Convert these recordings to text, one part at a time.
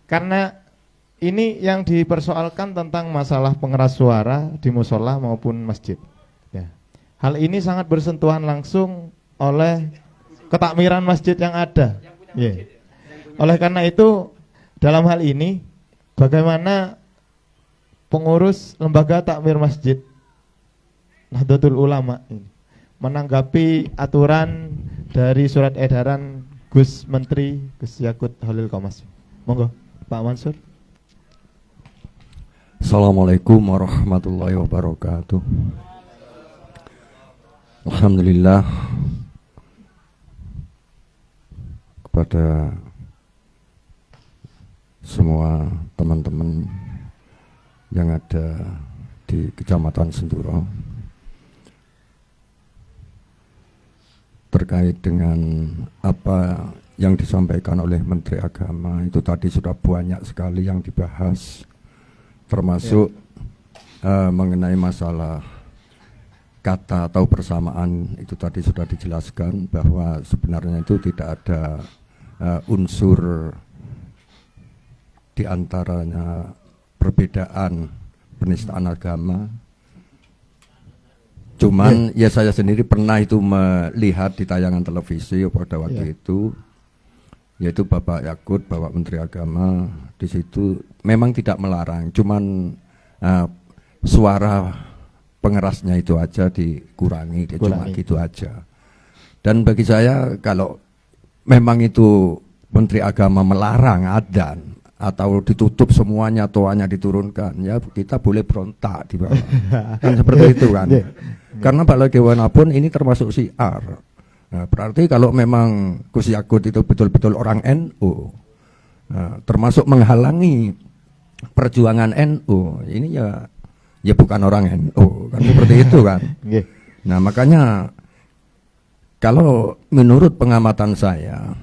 Karena ini yang dipersoalkan tentang masalah pengeras suara di musola maupun masjid. Ya. Hal ini sangat bersentuhan langsung oleh ketakmiran masjid yang ada. Ya. Oleh karena itu, dalam hal ini, bagaimana pengurus lembaga takmir masjid Nahdlatul Ulama ini menanggapi aturan dari surat edaran Gus Menteri Gus Yakut Holil Komas? Monggo, Pak Mansur. Assalamualaikum warahmatullahi wabarakatuh. Alhamdulillah kepada semua teman-teman yang ada di Kecamatan Senduro terkait dengan apa yang disampaikan oleh Menteri Agama. Itu tadi sudah banyak sekali yang dibahas, termasuk mengenai masalah kata atau persamaan. Itu tadi sudah dijelaskan bahwa sebenarnya itu tidak ada unsur di antaranya perbedaan penistaan agama. Cuman ya saya sendiri pernah itu melihat di tayangan televisi pada waktu itu, yaitu Bapak Yakut, Bapak Menteri Agama, di situ memang tidak melarang, cuman suara pengerasnya itu aja dikurangi, cuma gitu aja. Dan bagi saya kalau memang itu Menteri Agama melarang adzan atau ditutup semuanya, toanya diturunkan, ya kita boleh berontak di bawah. Kan seperti itu kan. Karena bagaimanapun ini termasuk syiar. Nah, berarti kalau memang Gus Yakut itu betul-betul orang NU, termasuk menghalangi perjuangan NU, ini ya bukan orang NU, kan seperti itu kan. Nah, makanya kalau menurut pengamatan saya,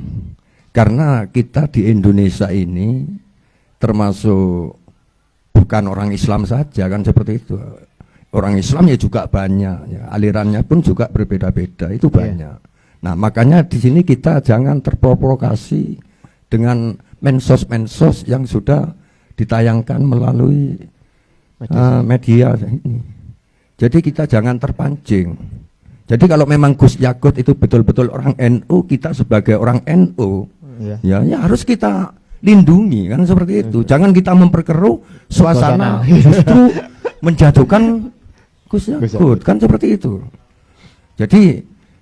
karena kita di Indonesia ini termasuk bukan orang Islam saja, kan seperti itu. Orang Islam ya juga banyak, ya, alirannya pun juga berbeda-beda, itu banyak. Nah, makanya di sini kita jangan terprovokasi dengan mensos-mensos yang sudah ditayangkan melalui media ini. Jadi kita jangan terpancing. Jadi kalau memang Gus Yakut itu betul-betul orang NU, kita sebagai orang NU, ya harus kita lindungi, kan seperti itu. Jangan kita memperkeruh suasana justru menjatuhkan Gus Yakut, kan seperti itu. Jadi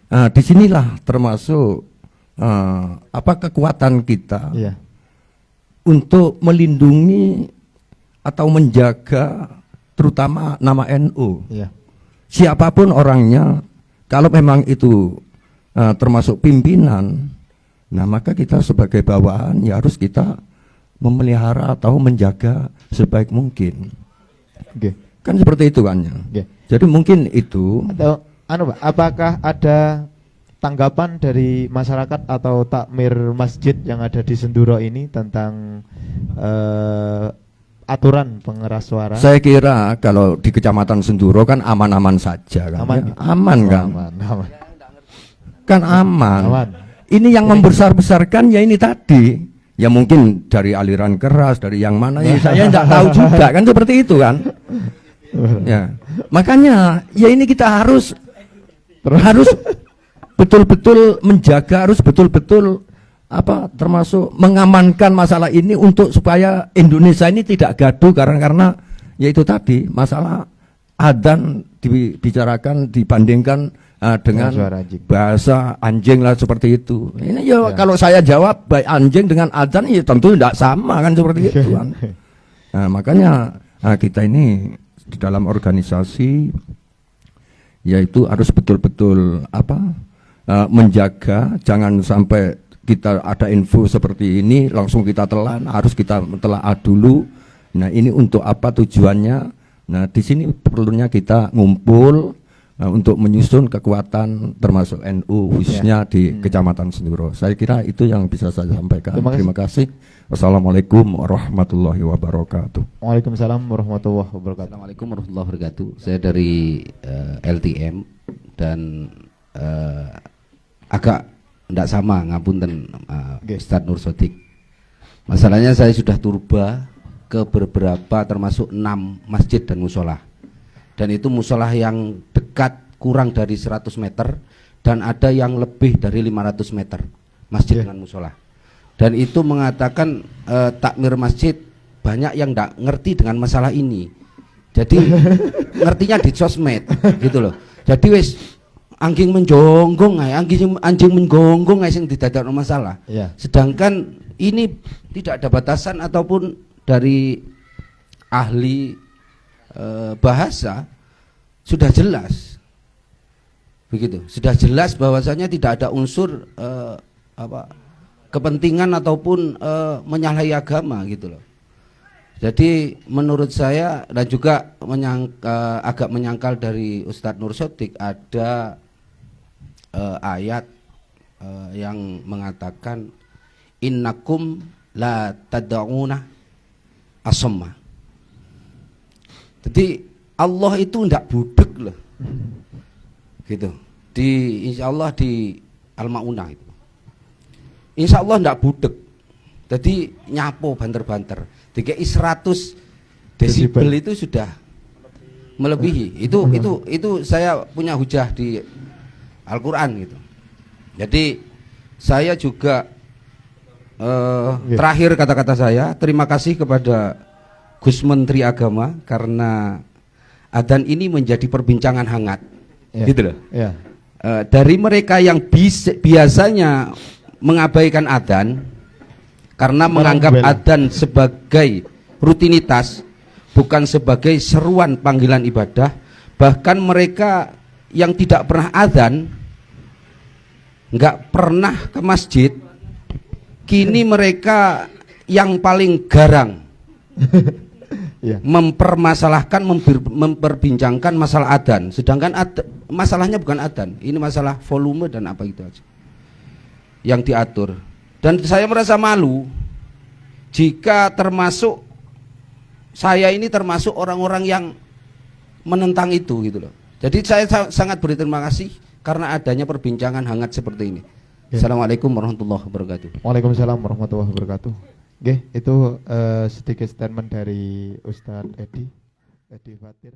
disinilah termasuk kekuatan kita untuk melindungi atau menjaga terutama nama NU. Siapapun orangnya, kalau memang itu termasuk pimpinan, nah maka kita sebagai bawahan ya harus kita memelihara atau menjaga sebaik mungkin. Kan seperti itu kan ya. Jadi mungkin itu. Atau Pak, apakah ada tanggapan dari masyarakat atau takmir masjid yang ada di Senduro ini tentang aturan pengeras suara? Saya kira kalau di Kecamatan Senduro kan aman-aman saja kan. Aman kan? Aman. Kan aman. Ini yang membesar-besarkan ya ini tadi. Ya mungkin dari aliran keras, dari yang mana ya saya tidak tahu juga, kan seperti itu kan. Ya. Makanya ya ini kita harus betul-betul menjaga, harus betul-betul termasuk mengamankan masalah ini untuk supaya Indonesia ini tidak gaduh karena yaitu tadi masalah adzan dibicarakan dibandingkan dengan bahasa anjing lah seperti itu. Ini kalau saya jawab baik anjing dengan adzan ya tentu tidak sama kan seperti itu kan. Nah, makanya kita ini di dalam organisasi yaitu harus betul-betul menjaga, jangan sampai kita ada info seperti ini langsung kita telan, harus kita telaah dulu. Nah, ini untuk apa tujuannya? Nah, di sini perlunya kita ngumpul untuk menyusun kekuatan termasuk NU khususnya di Kecamatan Senduro. Saya kira itu yang bisa saya sampaikan. Terima kasih. Wassalamualaikum warahmatullahi wabarakatuh. Waalaikumsalam warahmatullahi wabarakatuh. Assalamualaikum warahmatullahi wabarakatuh. Saya dari LTM dan agak tidak sama ngapunten Ustadz Nur Sodik. Masalahnya saya sudah turba ke beberapa termasuk 6 masjid dan musola. Dan itu musola yang dekat kurang dari 100 meter dan ada yang lebih dari 500 meter masjid dengan musola. Dan itu mengatakan takmir masjid banyak yang tidak ngerti dengan masalah ini. Jadi ngertinya di sosmed gitu loh. Jadi wis anjing menjonggong ae, anjing menggonggong ae sing didadakno masalah. Ya. Sedangkan ini tidak ada batasan ataupun dari ahli bahasa sudah jelas. Begitu. Sudah jelas bahwasanya tidak ada unsur kepentingan ataupun menyalahi agama gitu loh. Jadi menurut saya dan juga agak menyangkal dari Ustadz Nur Sodik ada ayat yang mengatakan innakum la tad'una asamma. Jadi Allah itu tidak budek loh. Gitu. Insya Allah di Al-Maunah itu. Insya Allah tidak budek. Jadi nyapo banter-banter. Dikei 100 desibel itu sudah melebihi. Itu saya punya hujah di Al-Quran gitu. Jadi saya juga terakhir kata-kata saya terima kasih kepada Gus Menteri Agama karena adzan ini menjadi perbincangan hangat, gitu loh. Dari mereka yang biasanya mengabaikan adzan karena menganggap adzan sebagai rutinitas, bukan sebagai seruan panggilan ibadah. Bahkan mereka yang tidak pernah adzan, nggak pernah ke masjid, kini mereka yang paling garang mempermasalahkan, memperbincangkan masalah adzan. Sedangkan masalahnya bukan adzan, ini masalah volume dan apa itu aja yang diatur. Dan saya merasa malu jika termasuk saya ini termasuk orang-orang yang menentang itu gitu loh. Jadi saya sangat berterima kasih karena adanya perbincangan hangat seperti ini. Assalamualaikum warahmatullahi wabarakatuh. Waalaikumsalam warahmatullahi wabarakatuh. Oke, itu sedikit statement dari Ustadz Edi Fatir.